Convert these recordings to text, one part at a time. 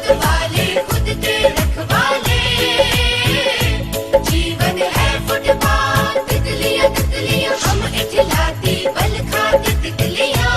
वाले खुद के रखवाले, जीवन है फुटपाथ, तितलियां तितलियां हम इठलाती बल खाती तितलियां,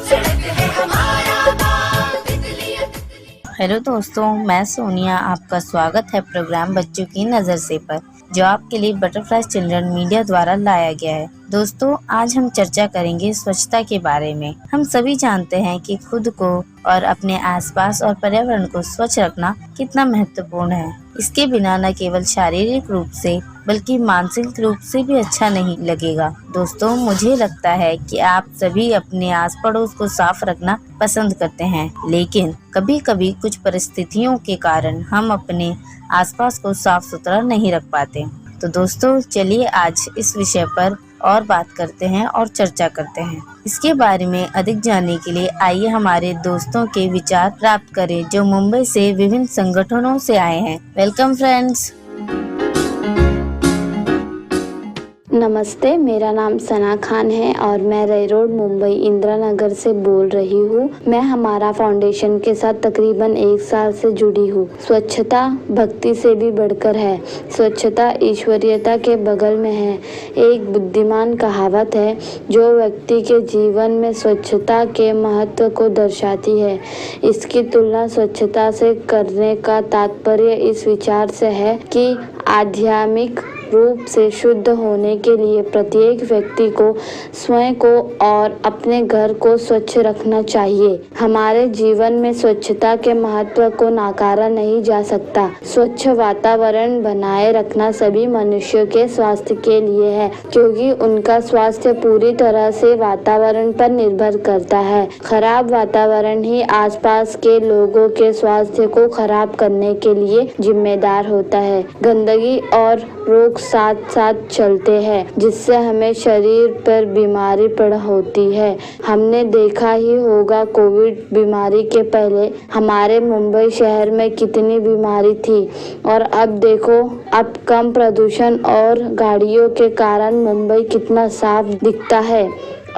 सड़क है हमारा बाग, तितलियां तितलियां। हेलो दोस्तों, मैं सोनिया। आपका स्वागत है प्रोग्राम बच्चों की नज़र से पर, जो आपके लिए बटरफ्लाई चिल्ड्रन मीडिया द्वारा लाया गया है। दोस्तों, आज हम चर्चा करेंगे स्वच्छता के बारे में। हम सभी जानते हैं कि खुद को और अपने आसपास और पर्यावरण को स्वच्छ रखना कितना महत्वपूर्ण है। इसके बिना न केवल शारीरिक रूप से बल्कि मानसिक रूप से भी अच्छा नहीं लगेगा। दोस्तों, मुझे लगता है कि आप सभी अपने आस पड़ोस को साफ रखना पसंद करते हैं, लेकिन कभी कभी कुछ परिस्थितियों के कारण हम अपने आसपास को साफ सुथरा नहीं रख पाते। तो दोस्तों, चलिए आज इस विषय पर और बात करते हैं और चर्चा करते हैं। इसके बारे में अधिक जानने के लिए आइए हमारे दोस्तों के विचार प्राप्त करें, जो मुंबई से विभिन्न संगठनों से आए हैं। Welcome friends. नमस्ते, मेरा नाम सना खान है और मैं रई रोड मुंबई इंदिरा नगर से बोल रही हूँ। मैं हमारा फाउंडेशन के साथ तकरीबन 1 साल से जुड़ी हूँ। स्वच्छता भक्ति से भी बढ़कर है। स्वच्छता ईश्वरीयता के बगल में है। एक बुद्धिमान कहावत है जो व्यक्ति के जीवन में स्वच्छता के महत्व को दर्शाती है। इसकी तुलना स्वच्छता से करने का तात्पर्य इस विचार से है कि आध्यात्मिक रूप से शुद्ध होने के लिए प्रत्येक व्यक्ति को स्वयं को और अपने घर को स्वच्छ रखना चाहिए। हमारे जीवन में स्वच्छता के महत्व को नकारा नहीं जा सकता। स्वच्छ वातावरण बनाए रखना सभी मनुष्यों के स्वास्थ्य के लिए है, क्योंकि उनका स्वास्थ्य पूरी तरह से वातावरण पर निर्भर करता है। खराब वातावरण ही आसपास के लोगों के स्वास्थ्य को खराब करने के लिए जिम्मेदार होता है। गंदगी और रोग साथ साथ चलते हैं, जिससे हमें शरीर पर बीमारी पैदा होती है। हमने देखा ही होगा, कोविड बीमारी के पहले हमारे मुंबई शहर में कितनी बीमारी थी, और अब देखो, अब कम प्रदूषण और गाड़ियों के कारण मुंबई कितना साफ दिखता है।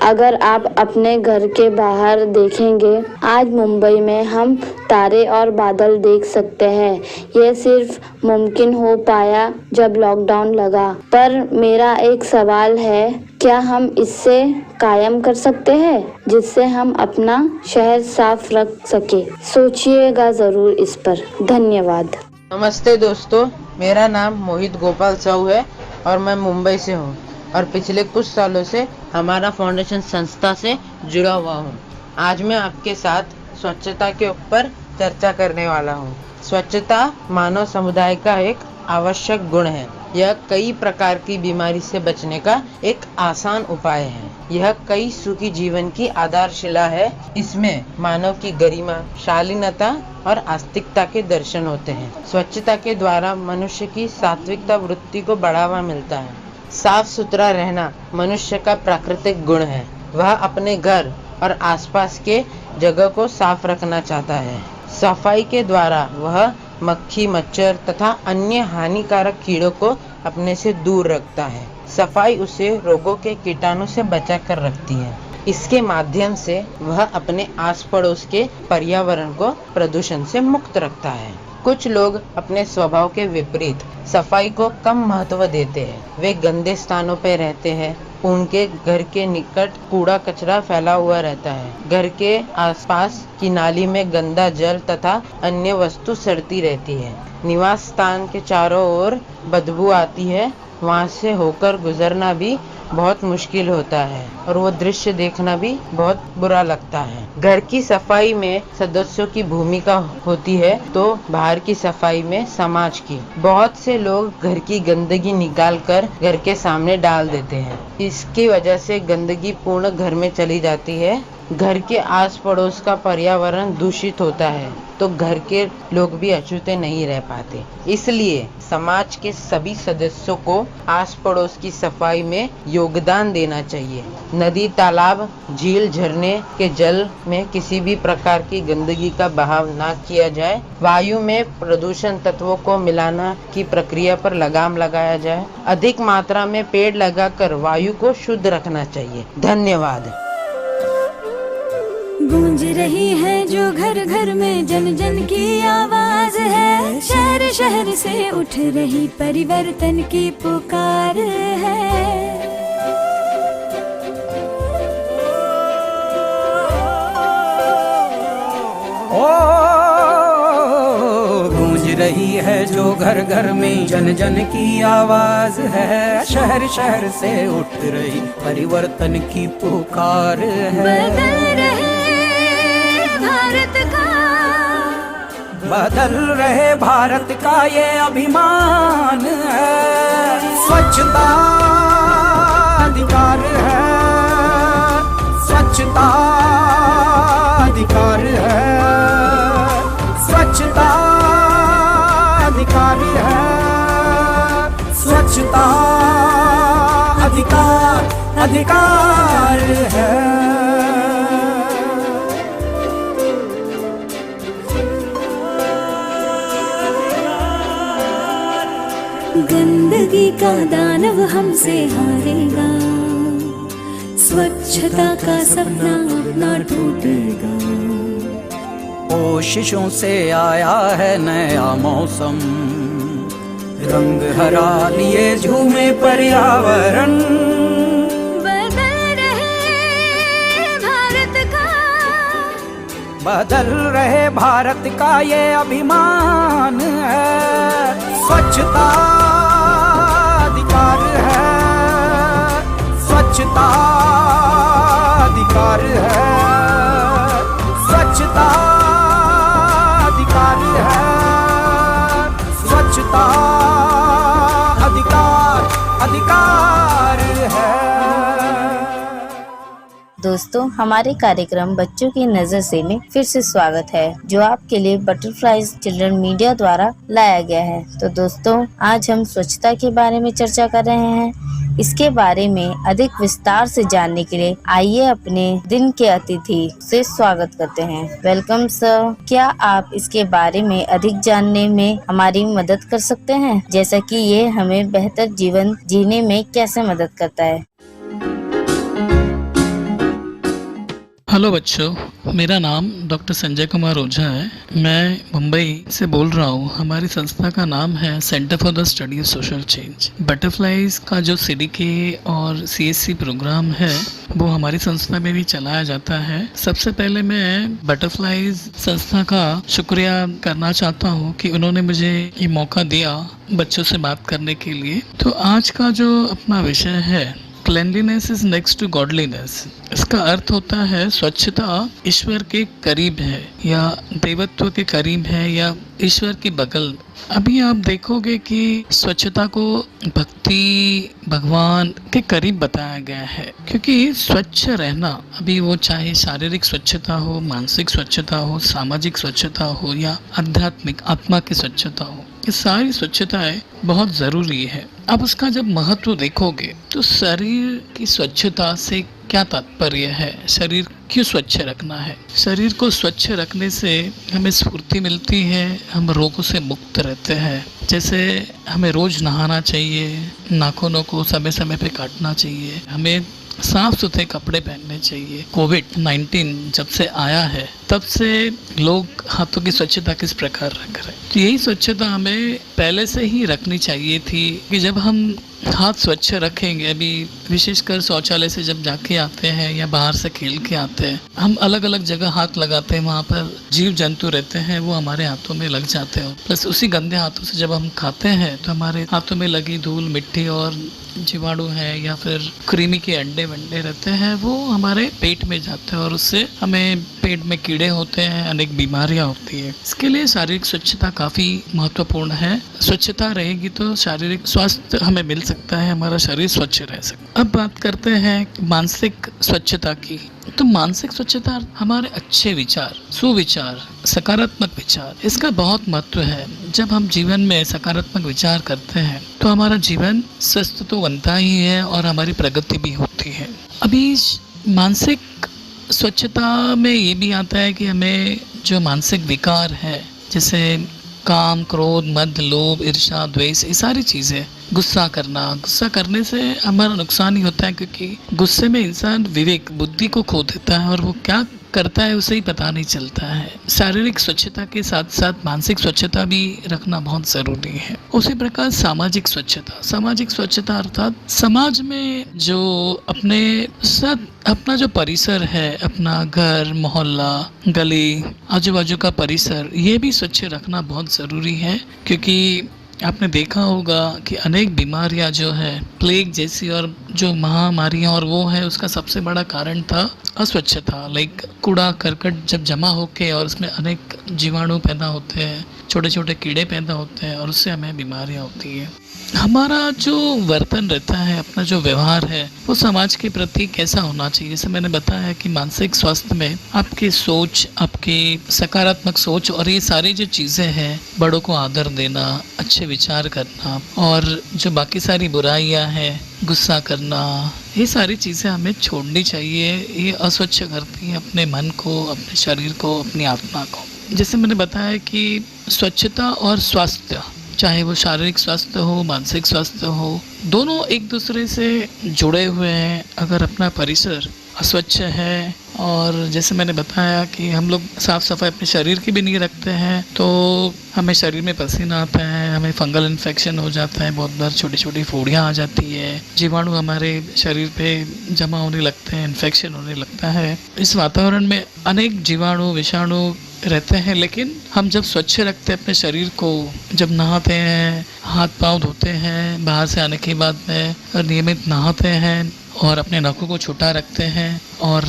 अगर आप अपने घर के बाहर देखेंगे, आज मुंबई में हम तारे और बादल देख सकते हैं। यह सिर्फ मुमकिन हो पाया जब लॉकडाउन लगा। पर मेरा एक सवाल है, क्या हम इससे कायम कर सकते हैं जिससे हम अपना शहर साफ रख सके? सोचिएगा जरूर इस पर। धन्यवाद। नमस्ते दोस्तों, मेरा नाम मोहित गोपाल साहू है और मैं मुंबई से हूँ और पिछले कुछ सालों से हमारा फाउंडेशन संस्था से जुड़ा हुआ हूँ। आज मैं आपके साथ स्वच्छता के ऊपर चर्चा करने वाला हूँ। स्वच्छता मानव समुदाय का एक आवश्यक गुण है। यह कई प्रकार की बीमारी से बचने का एक आसान उपाय है। यह कई सुखी जीवन की आधारशिला है। इसमें मानव की गरिमा, शालीनता और आस्तिकता के दर्शन होते हैं। स्वच्छता के द्वारा मनुष्य की सात्विकता वृत्ति को बढ़ावा मिलता है। साफ सुथरा रहना मनुष्य का प्राकृतिक गुण है। वह अपने घर और आसपास के जगह को साफ रखना चाहता है। सफाई के द्वारा वह मक्खी, मच्छर तथा अन्य हानिकारक कीड़ों को अपने से दूर रखता है। सफाई उसे रोगों के कीटाणु से बचा कर रखती है। इसके माध्यम से वह अपने आस पड़ोस के पर्यावरण को प्रदूषण से मुक्त रखता है। कुछ लोग अपने स्वभाव के विपरीत सफाई को कम महत्व देते हैं। वे गंदे स्थानों पर रहते हैं। उनके घर के निकट कूड़ा कचरा फैला हुआ रहता है। घर के आसपास की नाली में गंदा जल तथा अन्य वस्तु सड़ती रहती है। निवास स्थान के चारों ओर बदबू आती है। वहां से होकर गुजरना भी बहुत मुश्किल होता है और वो दृश्य देखना भी बहुत बुरा लगता है। घर की सफाई में सदस्यों की भूमिका होती है, तो बाहर की सफाई में समाज की। बहुत से लोग घर की गंदगी निकालकर घर के सामने डाल देते हैं। इसकी वजह से गंदगी पूर्ण घर में चली जाती है। घर के आस पड़ोस का पर्यावरण दूषित होता है, तो घर के लोग भी अछूते नहीं रह पाते। इसलिए समाज के सभी सदस्यों को आस पड़ोस की सफाई में योगदान देना चाहिए। नदी, तालाब, झील, झरने के जल में किसी भी प्रकार की गंदगी का बहाव ना किया जाए। वायु में प्रदूषण तत्वों को मिलाना की प्रक्रिया पर लगाम लगाया जाए। अधिक मात्रा में पेड़ लगाकर वायु को शुद्ध रखना चाहिए। धन्यवाद। गूंज रही है जो घर घर में जन जन की आवाज है, शहर शहर से उठ रही परिवर्तन की पुकार है। गूंज रही है जो घर घर में जन जन की आवाज है, शहर शहर से उठ रही परिवर्तन की पुकार है। बदल रहे भारत का, बदल रहे भारत का ये अभिमान है, स्वच्छता अधिकार है, स्वच्छता अधिकार है, स्वच्छता अधिकार है, स्वच्छता अधिकार है। गंदगी का दानव हमसे हारेगा, स्वच्छता का सपना अपना टूटेगा। कोशिशों से आया है नया मौसम, रंग हरा लिए झूमे पर्यावरण। बदल रहे भारत का, बदल रहे भारत का ये अभिमान है, स्वच्छता अधिकार है, स्वच्छता अधिकार है, स्वच्छता अधिकार है, स्वच्छता अधिकार है। दोस्तों, हमारे कार्यक्रम बच्चों की नजर से में फिर से स्वागत है, जो आपके लिए बटरफ्लाईज चिल्ड्रन मीडिया द्वारा लाया गया है। तो दोस्तों, आज हम स्वच्छता के बारे में चर्चा कर रहे हैं। इसके बारे में अधिक विस्तार से जानने के लिए आइए अपने दिन के अतिथि से स्वागत करते हैं। वेलकम सर, क्या आप इसके बारे में अधिक जानने में हमारी मदद कर सकते हैं, जैसा कि ये हमें बेहतर जीवन जीने में कैसे मदद करता है? हेलो बच्चों, मेरा नाम डॉक्टर संजय कुमार ओझा है। मैं मुंबई से बोल रहा हूँ। हमारी संस्था का नाम है centre for the study of social change. Butterflies का जो CDK और CSC प्रोग्राम है वो हमारी संस्था में भी चलाया जाता है। सबसे पहले मैं बटरफ्लाईज संस्था का शुक्रिया करना चाहता हूँ कि उन्होंने मुझे ये मौका दिया बच्चों से बात करने के लिए। तो आज का जो अपना विषय है, cleanliness is next to godliness. इसका अर्थ होता है स्वच्छता ईश्वर के करीब है या देवत्व के करीब है या ईश्वर की बगल। अभी आप देखोगे कि स्वच्छता को भक्ति भगवान के करीब बताया गया है, क्योंकि स्वच्छ रहना, अभी वो चाहे शारीरिक स्वच्छता हो, मानसिक स्वच्छता हो, सामाजिक स्वच्छता हो या आध्यात्मिक आत्मा की स्वच्छता हो, ये सारी स्वच्छताएं बहुत ज़रूरी है। अब उसका जब महत्व देखोगे तो शरीर की स्वच्छता से क्या तात्पर्य है, शरीर क्यों स्वच्छ रखना है। शरीर को स्वच्छ रखने से हमें स्फूर्ति मिलती है, हम रोगों से मुक्त रहते हैं। जैसे हमें रोज़ नहाना चाहिए, नाखूनों को समय समय पे काटना चाहिए, हमें साफ सुथरे कपड़े पहनने चाहिए। कोविड-19 जब से आया है तब से लोग हाथों की स्वच्छता किस प्रकार रख रहे हैं, तो यही स्वच्छता हमें पहले से ही रखनी चाहिए थी कि जब हम हाथ स्वच्छ रखेंगे, अभी विशेषकर शौचालय से जब जाके आते हैं या बाहर से खेल के आते हैं, हम अलग अलग जगह हाथ लगाते हैं, वहाँ पर जीव जंतु रहते हैं, वो हमारे हाथों में लग जाते हैं। प्लस उसी गंदे हाथों से जब हम खाते हैं तो हमारे हाथों में लगी धूल मिट्टी और जीवाणु है या फिर कृमि के अंडे वंडे रहते हैं, वो हमारे पेट में जाते हैं और उससे हमें पेट में कीड़े होते हैं, अनेक बीमारियां होती है। इसके लिए शारीरिक स्वच्छता काफ़ी महत्वपूर्ण है। स्वच्छता रहेगी तो शारीरिक स्वास्थ्य हमें मिल सकता है, हमारा शरीर स्वच्छ रह सकता है। अब बात करते हैं मानसिक स्वच्छता की। तो मानसिक स्वच्छता हमारे अच्छे विचार, सुविचार, सकारात्मक विचार, इसका बहुत महत्व है। जब हम जीवन में सकारात्मक विचार करते हैं तो हमारा जीवन स्वस्थ तो बनता ही है और हमारी प्रगति भी होती है। अभी मानसिक स्वच्छता में ये भी आता है कि हमें जो मानसिक विकार है, जैसे काम, क्रोध, मद, लोभ, ईर्ष्या, द्वेष, ये सारी चीज़ें, गुस्सा करने से हमारा नुकसान ही होता है, क्योंकि गुस्से में इंसान विवेक, बुद्धि को खो देता है और वो क्या करता है उसे ही पता नहीं चलता है। शारीरिक स्वच्छता के साथ साथ मानसिक स्वच्छता भी रखना बहुत ज़रूरी है। उसी प्रकार सामाजिक स्वच्छता अर्थात समाज में जो अपने साथ अपना जो परिसर है, अपना घर, मोहल्ला, गली, आजू बाजू का परिसर, ये भी स्वच्छ रखना बहुत ज़रूरी है। क्योंकि आपने देखा होगा कि अनेक बीमारियां जो है, प्लेग जैसी और जो महामारियां, और वो है उसका सबसे बड़ा कारण था अस्वच्छता। लाइक कूड़ा करकट जब जमा होके और उसमें अनेक जीवाणु पैदा होते हैं, छोटे छोटे कीड़े पैदा होते हैं और उससे हमें बीमारियां होती है। हमारा जो वर्तन रहता है, अपना जो व्यवहार है, वो समाज के प्रति कैसा होना चाहिए। जैसे मैंने बताया कि मानसिक स्वास्थ्य में आपकी सोच, आपकी सकारात्मक सोच और ये सारी जो चीज़ें हैं, बड़ों को आदर देना, अच्छे विचार करना, और जो बाकी सारी बुराइयां हैं, गुस्सा करना, ये सारी चीज़ें हमें छोड़नी चाहिए। ये अस्वच्छ करती हैं अपने मन को, अपने शरीर को, अपनी आत्मा को। जैसे मैंने बताया कि स्वच्छता और स्वास्थ्य, चाहे वो शारीरिक स्वास्थ्य हो, मानसिक स्वास्थ्य हो, दोनों एक दूसरे से जुड़े हुए हैं। अगर अपना परिसर अस्वच्छ है, और जैसे मैंने बताया कि हम लोग साफ़ सफाई अपने शरीर की भी नहीं रखते हैं, तो हमें शरीर में पसीना आता है, हमें फंगल इन्फेक्शन हो जाता है, बहुत बार छोटी छोटी फोड़ियाँ आ जाती है, जीवाणु हमारे शरीर पे जमा होने लगते हैं, इन्फेक्शन होने लगता है। इस वातावरण में अनेक जीवाणु, विषाणु रहते हैं। लेकिन हम जब स्वच्छ रखते हैं अपने शरीर को, जब नहाते हैं, हाथ पाँव धोते हैं, बाहर से आने के बाद में नियमित नहाते हैं और अपने नखों को छुटा रखते हैं, और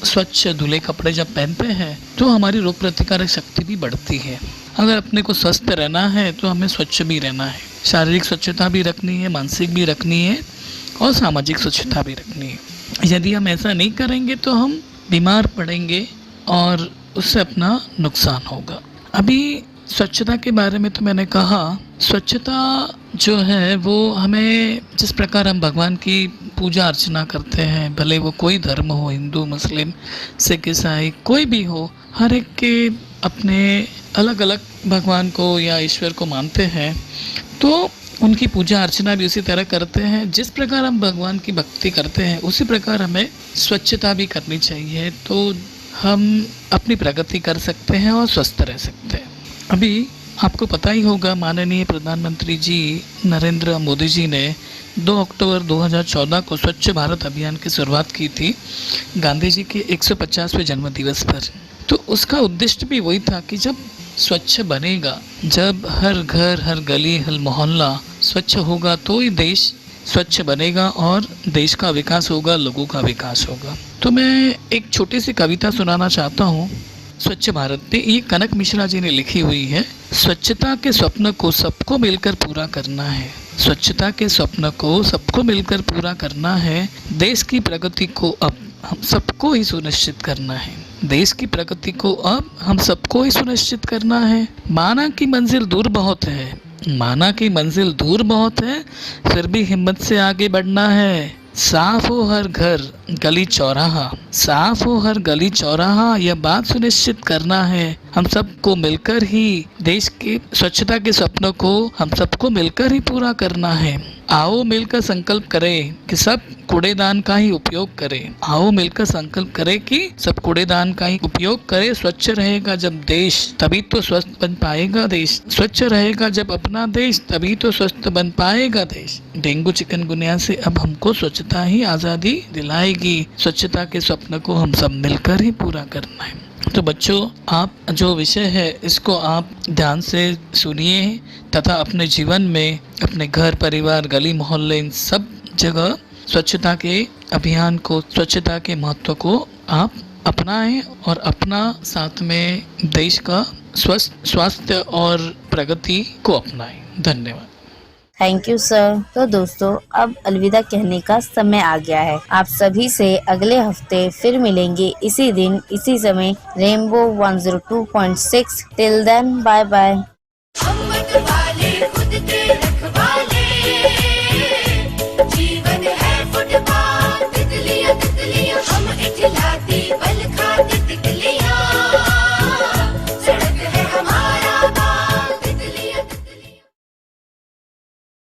स्वच्छ धुले कपड़े जब पहनते हैं, तो हमारी रोग प्रतिकारक शक्ति भी बढ़ती है। अगर अपने को स्वस्थ रहना है तो हमें स्वच्छ भी रहना है, शारीरिक स्वच्छता भी रखनी है, मानसिक भी रखनी है, और सामाजिक स्वच्छता भी रखनी है। यदि हम ऐसा नहीं करेंगे तो हम बीमार पड़ेंगे और उससे अपना नुकसान होगा। अभी स्वच्छता के बारे में तो मैंने कहा, स्वच्छता जो है वो हमें, जिस प्रकार हम भगवान की पूजा अर्चना करते हैं, भले वो कोई धर्म हो, हिंदू, मुस्लिम, सिख, ईसाई, कोई भी हो, हर एक के अपने अलग अलग भगवान को या ईश्वर को मानते हैं, तो उनकी पूजा अर्चना भी उसी तरह करते हैं। जिस प्रकार हम भगवान की भक्ति करते हैं, उसी प्रकार हमें स्वच्छता भी करनी चाहिए, तो हम अपनी प्रगति कर सकते हैं और स्वस्थ रह सकते हैं। अभी आपको पता ही होगा, माननीय प्रधानमंत्री जी नरेंद्र मोदी जी ने 2 अक्टूबर 2014 को स्वच्छ भारत अभियान की शुरुआत की थी, गांधी जी के 150वें जन्मदिवस पर। तो उसका उद्देश्य भी वही था कि जब स्वच्छ बनेगा, जब हर घर, हर गली, हर मोहल्ला स्वच्छ होगा, तो ही देश स्वच्छ बनेगा और देश का विकास होगा, लोगों का विकास होगा। तो मैं एक छोटी सी कविता सुनाना चाहता हूँ स्वच्छ भारत पे। ये कनक मिश्रा जी ने लिखी हुई है। स्वच्छता के स्वप्न को सबको मिलकर पूरा करना है, स्वच्छता के स्वप्न को सबको मिलकर पूरा करना है, देश की प्रगति को अब हम सबको ही सुनिश्चित करना है, देश की प्रगति को अब हम सबको ही सुनिश्चित करना है। माना कि मंजिल दूर बहुत है, माना कि मंजिल दूर बहुत है, फिर भी हिम्मत से आगे बढ़ना है। साफ हो हर घर, गली, चौराहा, साफ हो हर गली, चौराहा, यह बात सुनिश्चित करना है, हम सबको मिलकर ही देश की स्वच्छता के सपनों को हम सबको मिलकर ही पूरा करना है। आओ मिलकर संकल्प करें कि सब कूड़ेदान का ही उपयोग करें, आओ मिलकर संकल्प करें कि सब कूड़ेदान का ही उपयोग करें। स्वच्छ रहेगा जब देश, तभी तो स्वस्थ बन पाएगा देश, स्वच्छ रहेगा जब अपना देश, तभी तो स्वस्थ बन पाएगा देश। डेंगू चिकनगुनिया से अब हमको स्वच्छता ही आज़ादी दिलाएगी, स्वच्छता के स्वप्न को हम सब मिलकर ही पूरा करना है। तो बच्चों, आप जो विषय है इसको आप ध्यान से सुनिए तथा अपने जीवन में, अपने घर, परिवार, गली, मोहल्ले, इन सब जगह स्वच्छता के अभियान को, स्वच्छता के महत्व को आप अपनाएं और अपना साथ में देश का स्वास्थ्य और प्रगति को अपनाएं। धन्यवाद। Thank you sir. तो दोस्तों, अब अलविदा कहने का समय आ गया है। आप सभी से अगले हफ्ते फिर मिलेंगे इसी दिन, इसी समय, rainbow 102.6। Till then, bye bye.